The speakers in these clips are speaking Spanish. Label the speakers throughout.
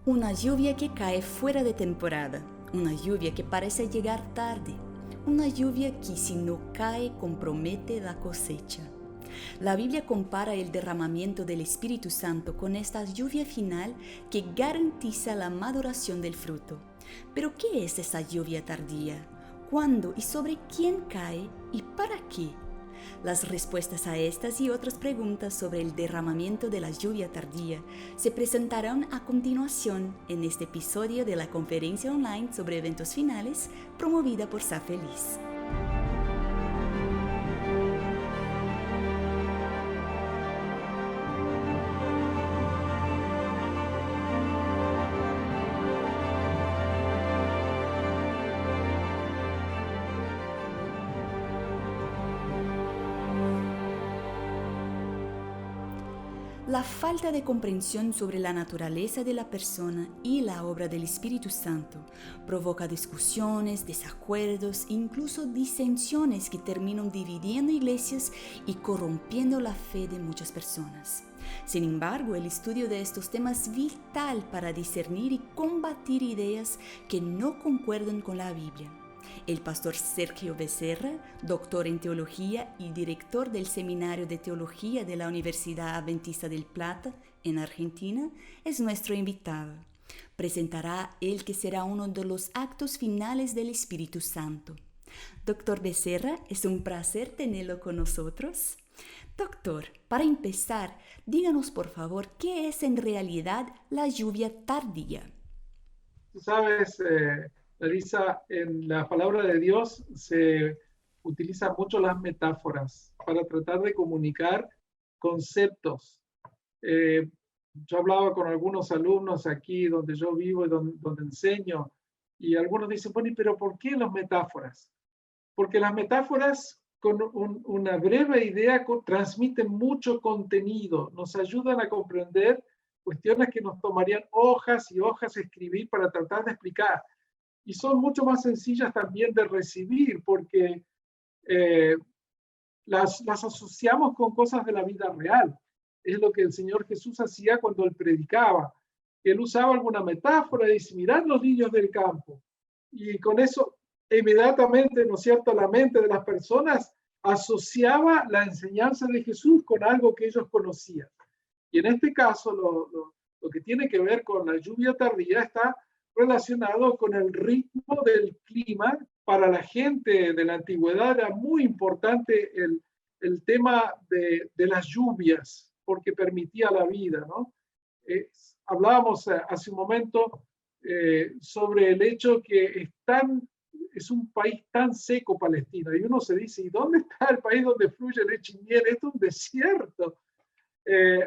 Speaker 1: Una lluvia que cae fuera de temporada, una lluvia que parece llegar tarde, una lluvia que si no cae compromete la cosecha. La Biblia compara el derramamiento del Espíritu Santo con esta lluvia final que garantiza la maduración del fruto. Pero ¿qué es esa lluvia tardía? ¿Cuándo y sobre quién cae y para qué? Las respuestas a estas y otras preguntas sobre el derramamiento de la lluvia tardía se presentarán a continuación en este episodio de la conferencia online sobre eventos finales promovida por Sa Feliz. La falta de comprensión sobre la naturaleza de la persona y la obra del Espíritu Santo provoca discusiones, desacuerdos e incluso disensiones que terminan dividiendo iglesias y corrompiendo la fe de muchas personas. Sin embargo, el estudio de estos temas es vital para discernir y combatir ideas que no concuerdan con la Biblia. El pastor Sergio Becerra, doctor en teología y director del Seminario de Teología de la Universidad Adventista del Plata, en Argentina, es nuestro invitado. Presentará el que será uno de los actos finales del Espíritu Santo. Doctor Becerra, es un placer tenerlo con nosotros. Doctor, para empezar, díganos por favor qué es en realidad la lluvia tardía.
Speaker 2: Tú sabes, Larisa, en la palabra de Dios se utilizan mucho las metáforas para tratar de comunicar conceptos. Eh, yo hablaba con algunos alumnos aquí donde yo vivo y donde enseño, y algunos dicen, bueno, pero ¿por qué las metáforas? Porque las metáforas con una breve idea transmiten mucho contenido, nos ayudan a comprender cuestiones que nos tomarían hojas y hojas escribir para tratar de explicar. Y son mucho más sencillas también de recibir porque las asociamos con cosas de la vida real. Es lo que el Señor Jesús hacía cuando Él predicaba. Él usaba alguna metáfora y dice, mirad los niños del campo. Y con eso, inmediatamente, ¿no es cierto?, la mente de las personas asociaba la enseñanza de Jesús con algo que ellos conocían. Y en este caso, lo que tiene que ver con la lluvia tardía está relacionado con el ritmo del clima. Para la gente de la antigüedad era muy importante el tema de las lluvias, porque permitía la vida, ¿no? Hablábamos hace un momento sobre el hecho que es un país tan seco Palestina, y uno se dice, ¿y dónde está el país donde fluye leche y miel? Esto es un desierto.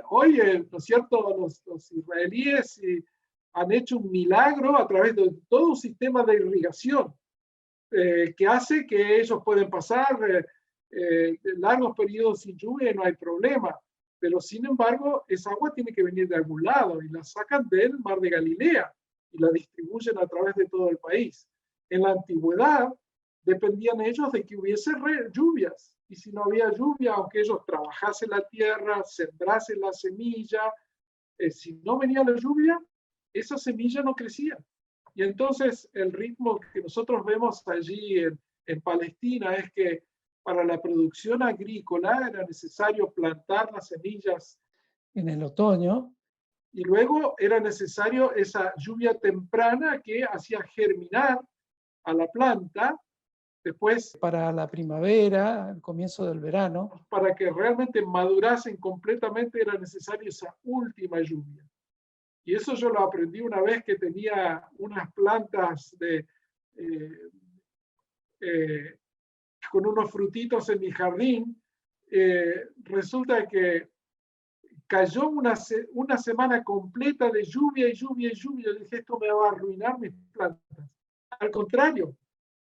Speaker 2: Hoy, ¿no es cierto?, los israelíes han hecho un milagro a través de todo un sistema de irrigación que hace que ellos pueden pasar largos periodos sin lluvia y no hay problema. Pero sin embargo, esa agua tiene que venir de algún lado y la sacan del mar de Galilea y la distribuyen a través de todo el país. En la antigüedad dependían ellos de que hubiese lluvias, y si no había lluvia, aunque ellos trabajasen la tierra, sembrasen la semilla, si no venía la lluvia, esa semilla no crecía. Y entonces el ritmo que nosotros vemos allí en Palestina es que para la producción agrícola era necesario plantar las semillas en el otoño, y luego era necesario esa lluvia temprana que hacía germinar a la planta. Después, para la primavera, el comienzo del verano, para que realmente madurasen completamente, era necesaria esa última lluvia. Y eso yo lo aprendí una vez que tenía unas plantas con unos frutitos en mi jardín. Resulta que cayó una semana completa de lluvia y lluvia y lluvia. Yo dije, esto me va a arruinar mis plantas. Al contrario,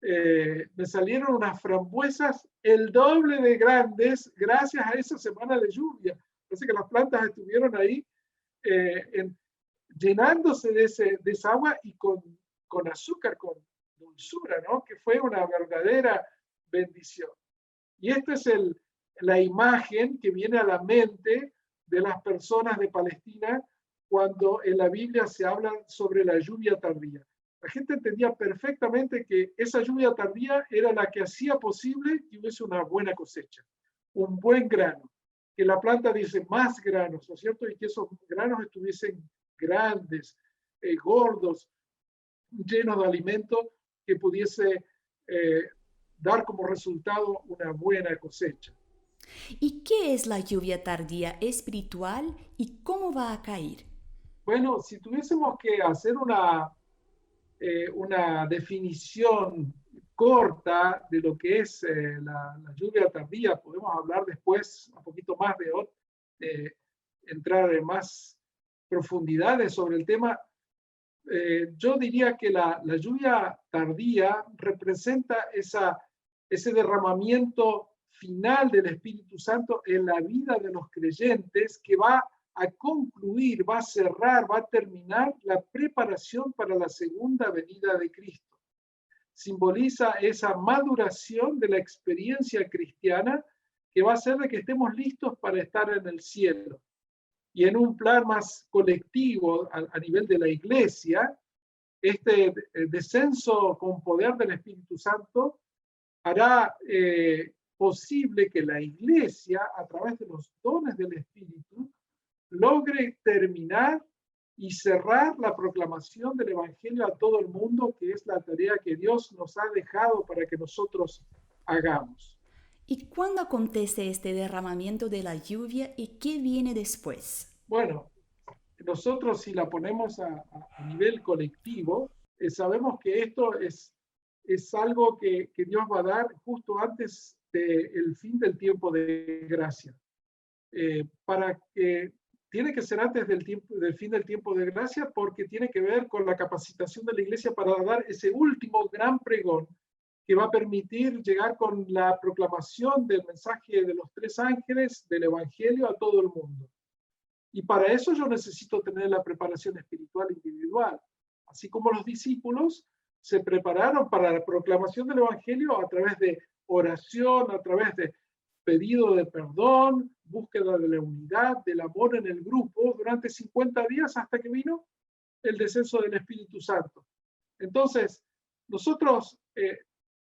Speaker 2: me salieron unas frambuesas el doble de grandes gracias a esa semana de lluvia. Parece que las plantas estuvieron ahí llenándose de esa agua y con azúcar, con dulzura, ¿no? Que fue una verdadera bendición. Y esta es la imagen que viene a la mente de las personas de Palestina cuando en la Biblia se habla sobre la lluvia tardía. La gente entendía perfectamente que esa lluvia tardía era la que hacía posible que hubiese una buena cosecha, un buen grano, que la planta diese más granos, ¿no es cierto? Y que esos granos estuviesen grandes, gordos, llenos de alimento que pudiese eh, dar como resultado una buena cosecha.
Speaker 1: ¿Y qué es la lluvia tardía espiritual y cómo va a caer?
Speaker 2: Bueno, si tuviésemos que hacer una definición corta de lo que es la lluvia tardía, podemos hablar después un poquito más de entrar en más profundidades sobre el tema. Yo diría que la lluvia tardía representa ese derramamiento final del Espíritu Santo en la vida de los creyentes que va a concluir, va a cerrar, va a terminar la preparación para la segunda venida de Cristo. Simboliza esa maduración de la experiencia cristiana que va a hacer de que estemos listos para estar en el cielo. Y en un plan más colectivo a nivel de la iglesia, este descenso con poder del Espíritu Santo hará posible que la iglesia, a través de los dones del Espíritu, logre terminar y cerrar la proclamación del Evangelio a todo el mundo, que es la tarea que Dios nos ha dejado para que nosotros hagamos.
Speaker 1: ¿Y cuándo acontece este derramamiento de la lluvia y qué viene después?
Speaker 2: Bueno, nosotros si la ponemos a nivel colectivo, sabemos que esto es algo que Dios va a dar justo antes del fin del tiempo de gracia. Para que tiene que ser antes del fin del tiempo de gracia porque tiene que ver con la capacitación de la iglesia para dar ese último gran pregón que va a permitir llegar con la proclamación del mensaje de los 3 ángeles del Evangelio a todo el mundo. Y para eso yo necesito tener la preparación espiritual individual. Así como los discípulos se prepararon para la proclamación del Evangelio a través de oración, a través de pedido de perdón, búsqueda de la unidad, del amor en el grupo, durante 50 días hasta que vino el descenso del Espíritu Santo. Entonces, nosotros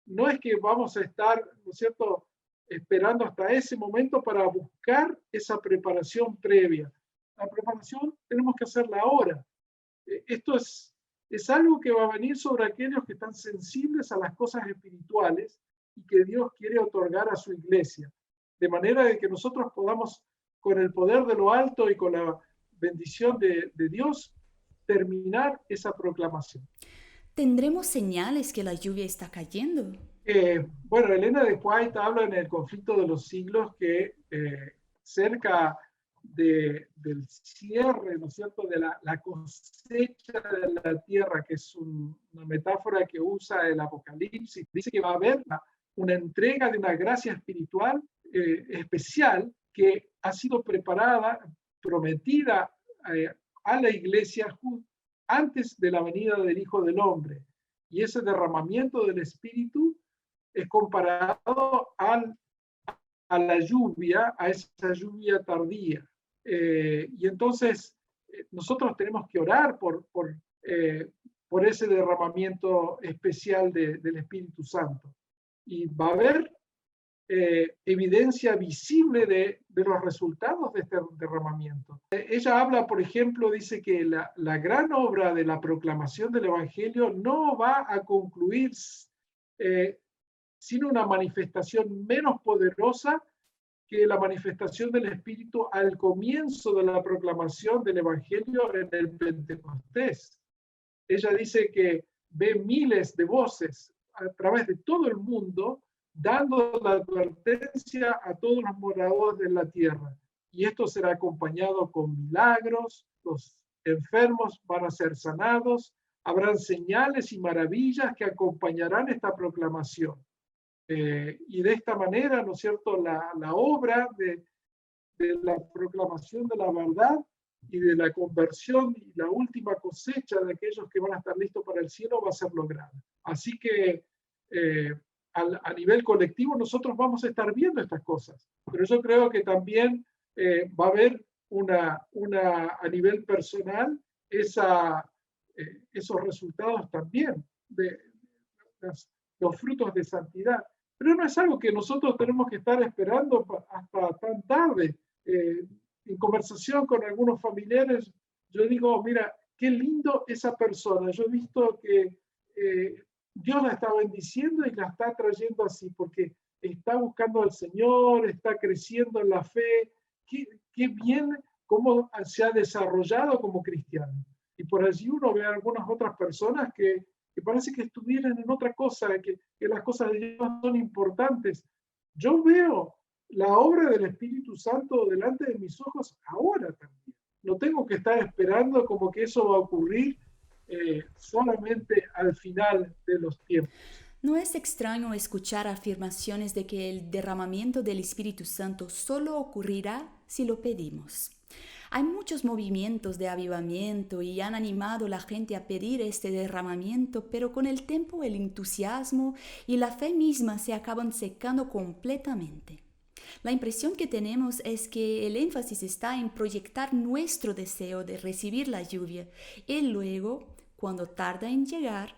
Speaker 2: no es que vamos a estar, ¿no es cierto?, esperando hasta ese momento para buscar esa preparación previa. La preparación tenemos que hacerla ahora. Esto es algo que va a venir sobre aquellos que están sensibles a las cosas espirituales y que Dios quiere otorgar a su iglesia. De manera de que nosotros podamos, con el poder de lo alto y con la bendición de Dios, terminar esa proclamación.
Speaker 1: ¿Tendremos señales que la lluvia está cayendo?
Speaker 2: Bueno, Elena de White habla en el conflicto de los siglos que cerca del cierre, ¿no es cierto?, de la cosecha de la tierra, que es una metáfora que usa el Apocalipsis, dice que va a haber una entrega de una gracia espiritual especial que ha sido preparada, prometida a la iglesia antes de la venida del Hijo del Hombre. Y ese derramamiento del Espíritu es comparado a la lluvia, a esa lluvia tardía. Y entonces nosotros tenemos que orar por ese derramamiento especial del Espíritu Santo. Y va a haber evidencia visible de los resultados de este derramamiento. Ella habla, por ejemplo, dice que la gran obra de la proclamación del Evangelio no va a concluir sin una manifestación menos poderosa que la manifestación del Espíritu al comienzo de la proclamación del Evangelio en el Pentecostés. Ella dice que ve miles de voces a través de todo el mundo dando la advertencia a todos los moradores de la tierra. Y esto será acompañado con milagros, los enfermos van a ser sanados, habrán señales y maravillas que acompañarán esta proclamación. Y de esta manera, ¿no es cierto?, la obra de la proclamación de la verdad y de la conversión y la última cosecha de aquellos que van a estar listos para el cielo va a ser lograda. Así que a nivel colectivo nosotros vamos a estar viendo estas cosas, pero yo creo que también va a haber a nivel personal esos resultados también de los frutos de santidad. Pero no es algo que nosotros tenemos que estar esperando hasta tan tarde. En conversación con algunos familiares, yo digo, mira, qué lindo esa persona. Yo he visto que Dios la está bendiciendo y la está trayendo así, porque está buscando al Señor, está creciendo en la fe. Qué bien cómo se ha desarrollado como cristiano. Y por allí uno ve a algunas otras personas que parece que estuvieran en otra cosa, que las cosas de Dios son importantes. Yo veo la obra del Espíritu Santo delante de mis ojos ahora también. No tengo que estar esperando como que eso va a ocurrir solamente al final de los tiempos.
Speaker 1: No es extraño escuchar afirmaciones de que el derramamiento del Espíritu Santo solo ocurrirá si lo pedimos. Hay muchos movimientos de avivamiento y han animado a la gente a pedir este derramamiento, pero con el tiempo el entusiasmo y la fe misma se acaban secando completamente. La impresión que tenemos es que el énfasis está en proyectar nuestro deseo de recibir la lluvia y luego, cuando tarda en llegar,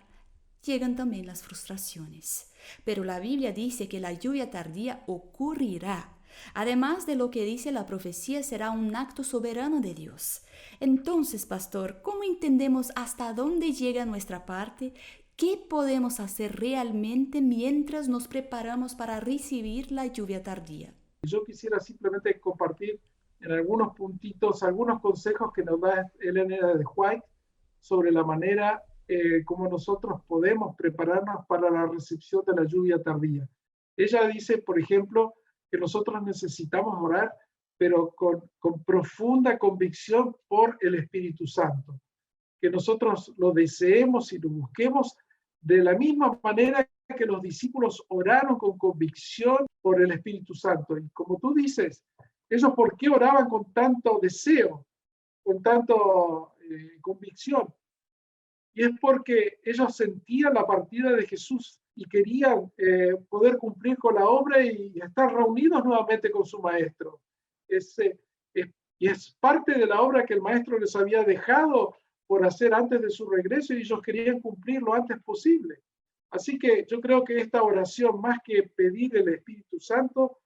Speaker 1: llegan también las frustraciones. Pero la Biblia dice que la lluvia tardía ocurrirá. Además de lo que dice la profecía, será un acto soberano de Dios. Entonces, pastor, ¿cómo entendemos hasta dónde llega nuestra parte? ¿Qué podemos hacer realmente mientras nos preparamos para recibir la lluvia tardía?
Speaker 2: Yo quisiera simplemente compartir en algunos puntitos, algunos consejos que nos da Elena de White sobre la manera como nosotros podemos prepararnos para la recepción de la lluvia tardía. Ella dice, por ejemplo, que nosotros necesitamos orar, pero con profunda convicción por el Espíritu Santo. Que nosotros lo deseemos y lo busquemos de la misma manera que los discípulos oraron con convicción por el Espíritu Santo. Y como tú dices, ellos ¿por qué oraban con tanto deseo, con tanto convicción? Y es porque ellos sentían la partida de Jesús y querían poder cumplir con la obra y estar reunidos nuevamente con su maestro. Y es parte de la obra que el maestro les había dejado por hacer antes de su regreso y ellos querían cumplir lo antes posible. Así que yo creo que esta oración, más que pedir el Espíritu Santo,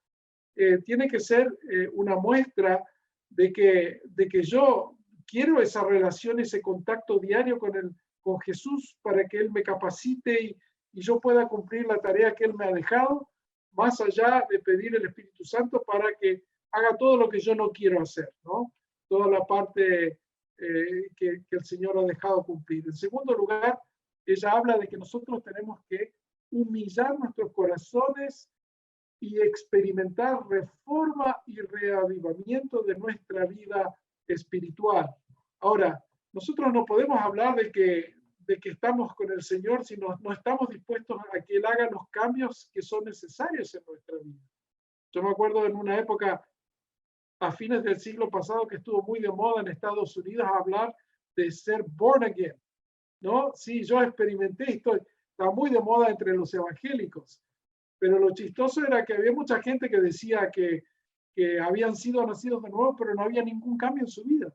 Speaker 2: tiene que ser una muestra de que yo quiero esa relación, ese contacto diario con Jesús para que Él me capacite y yo pueda cumplir la tarea que Él me ha dejado, más allá de pedir el Espíritu Santo para que haga todo lo que yo no quiero hacer, ¿no? Toda la parte que el Señor ha dejado cumplir. En segundo lugar, ella habla de que nosotros tenemos que humillar nuestros corazones y experimentar reforma y reavivamiento de nuestra vida espiritual. Ahora, nosotros no podemos hablar de que estamos con el Señor si no estamos dispuestos a que Él haga los cambios que son necesarios en nuestra vida. Yo me acuerdo en una época a fines del siglo pasado que estuvo muy de moda en Estados Unidos hablar de ser born again, ¿no? Sí, yo experimenté esto, está muy de moda entre los evangélicos, pero lo chistoso era que había mucha gente que decía que habían sido nacidos de nuevo, pero no había ningún cambio en su vida,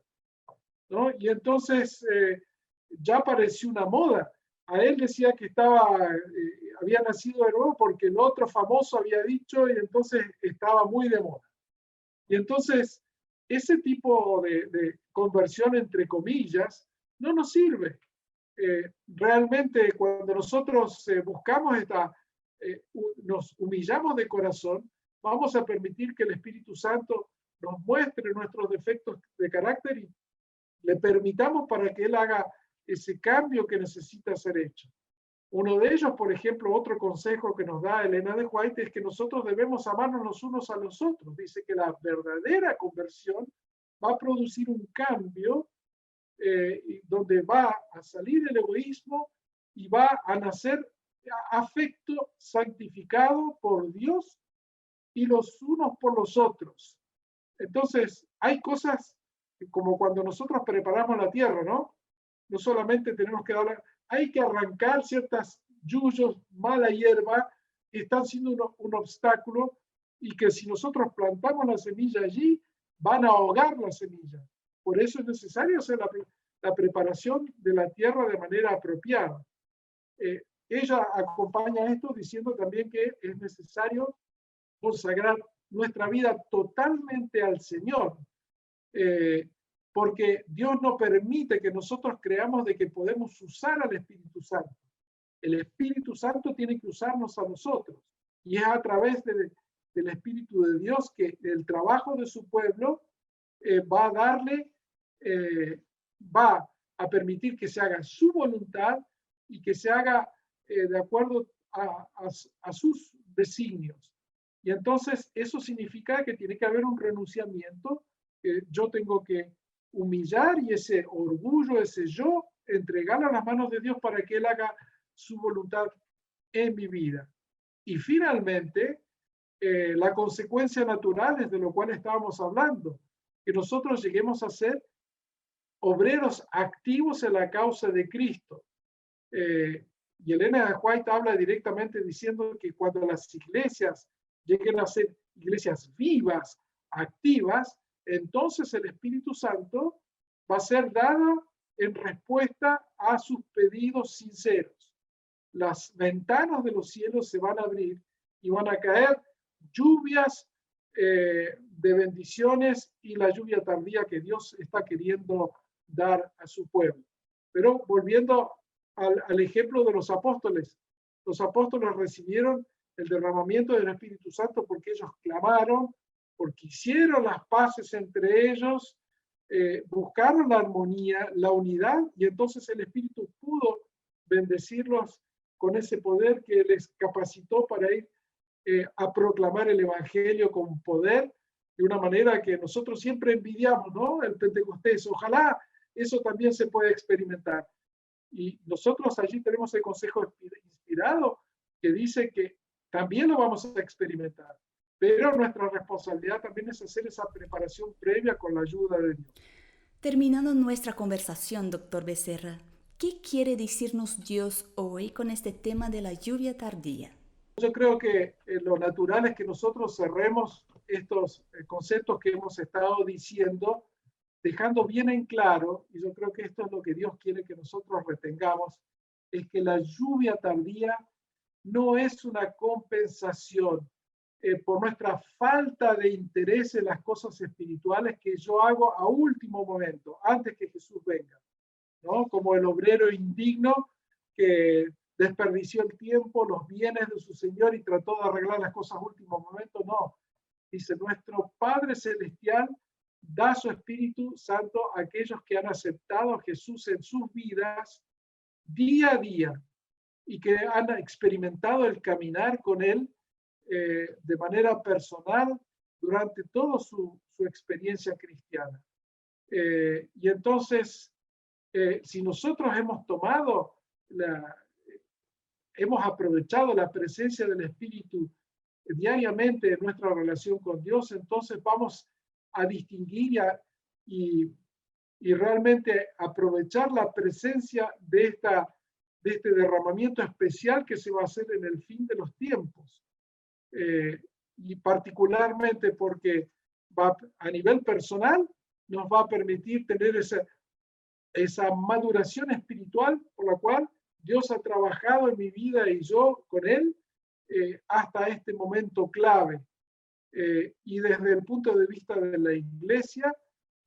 Speaker 2: ¿no? Y entonces ya pareció una moda. A él decía que había nacido de nuevo porque el otro famoso había dicho y entonces estaba muy de moda. Y entonces ese tipo de conversión entre comillas no nos sirve. Realmente cuando nosotros buscamos nos humillamos de corazón, vamos a permitir que el Espíritu Santo nos muestre nuestros defectos de carácter y le permitamos para que Él haga ese cambio que necesita ser hecho. Uno de ellos, por ejemplo, otro consejo que nos da Elena de White es que nosotros debemos amarnos los unos a los otros. Dice que la verdadera conversión va a producir un cambio donde va a salir el egoísmo y va a nacer afecto santificado por Dios y los unos por los otros. Entonces, hay cosas como cuando nosotros preparamos la tierra, ¿no? No solamente tenemos que hay que arrancar ciertas yuyos, mala hierba, que están siendo un obstáculo y que si nosotros plantamos la semilla allí, van a ahogar la semilla. Por eso es necesario hacer la preparación de la tierra de manera apropiada. Ella acompaña esto diciendo también que es necesario consagrar nuestra vida totalmente al Señor, porque Dios no permite que nosotros creamos de que podemos usar al Espíritu Santo. El Espíritu Santo tiene que usarnos a nosotros, y es a través del Espíritu de Dios que el trabajo de su pueblo va a darle, va a permitir que se haga su voluntad y que se haga de acuerdo a sus designios. Y entonces eso significa que tiene que haber un renunciamiento, que yo tengo que humillar y ese orgullo, ese yo, entregarlo a las manos de Dios para que Él haga su voluntad en mi vida. Y finalmente, la consecuencia natural es de lo cual estábamos hablando, que nosotros lleguemos a ser obreros activos en la causa de Cristo. Y Elena de White habla directamente diciendo que cuando las iglesias lleguen a ser iglesias vivas, activas, entonces el Espíritu Santo va a ser dado en respuesta a sus pedidos sinceros. Las ventanas de los cielos se van a abrir y van a caer lluvias de bendiciones y la lluvia tardía que Dios está queriendo dar a su pueblo. Pero volviendo al ejemplo de los apóstoles recibieron el derramamiento del Espíritu Santo porque ellos clamaron, porque hicieron las paces entre ellos, buscaron la armonía, la unidad, y entonces el Espíritu pudo bendecirlos con ese poder que les capacitó para ir a proclamar el Evangelio con poder, de una manera que nosotros siempre envidiamos, ¿no? El Pentecostés. Ojalá eso también se pueda experimentar. Y nosotros allí tenemos el consejo inspirado que dice que también lo vamos a experimentar, pero nuestra responsabilidad también es hacer esa preparación previa con la ayuda de Dios.
Speaker 1: Terminando nuestra conversación, doctor Becerra, ¿qué quiere decirnos Dios hoy con este tema de la lluvia tardía?
Speaker 2: Yo creo que lo natural es que nosotros cerremos estos conceptos que hemos estado diciendo, dejando bien en claro, y yo creo que esto es lo que Dios quiere que nosotros retengamos, es que la lluvia tardía no es una compensación por nuestra falta de interés en las cosas espirituales que yo hago a último momento, antes que Jesús venga, ¿no? Como el obrero indigno que desperdició el tiempo, los bienes de su Señor y trató de arreglar las cosas a último momento. No, dice, nuestro Padre Celestial da su Espíritu Santo a aquellos que han aceptado a Jesús en sus vidas día a día y que han experimentado el caminar con Él de manera personal durante toda su experiencia cristiana. Y entonces, si nosotros hemos aprovechado la presencia del Espíritu diariamente en nuestra relación con Dios, entonces vamos a distinguir y realmente aprovechar la presencia de este derramamiento especial que se va a hacer en el fin de los tiempos. Y particularmente porque a nivel personal nos va a permitir tener esa maduración espiritual por la cual Dios ha trabajado en mi vida y yo con Él hasta este momento clave. Y desde el punto de vista de la iglesia,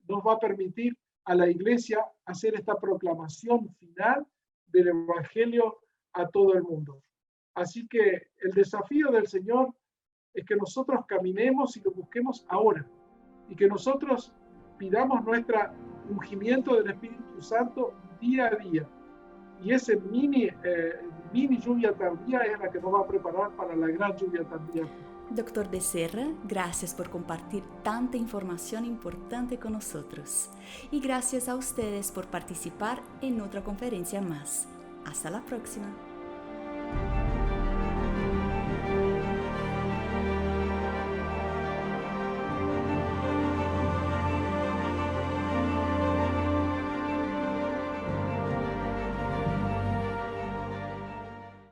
Speaker 2: nos va a permitir a la iglesia hacer esta proclamación final del Evangelio a todo el mundo. Así que el desafío del Señor es que nosotros caminemos y lo busquemos ahora, y que nosotros pidamos nuestro ungimiento del Espíritu Santo día a día. Y ese mini lluvia tardía es la que nos va a preparar para la gran lluvia tardía.
Speaker 1: Doctor Becerra, gracias por compartir tanta información importante con nosotros. Y gracias a ustedes por participar en otra conferencia más. Hasta la próxima.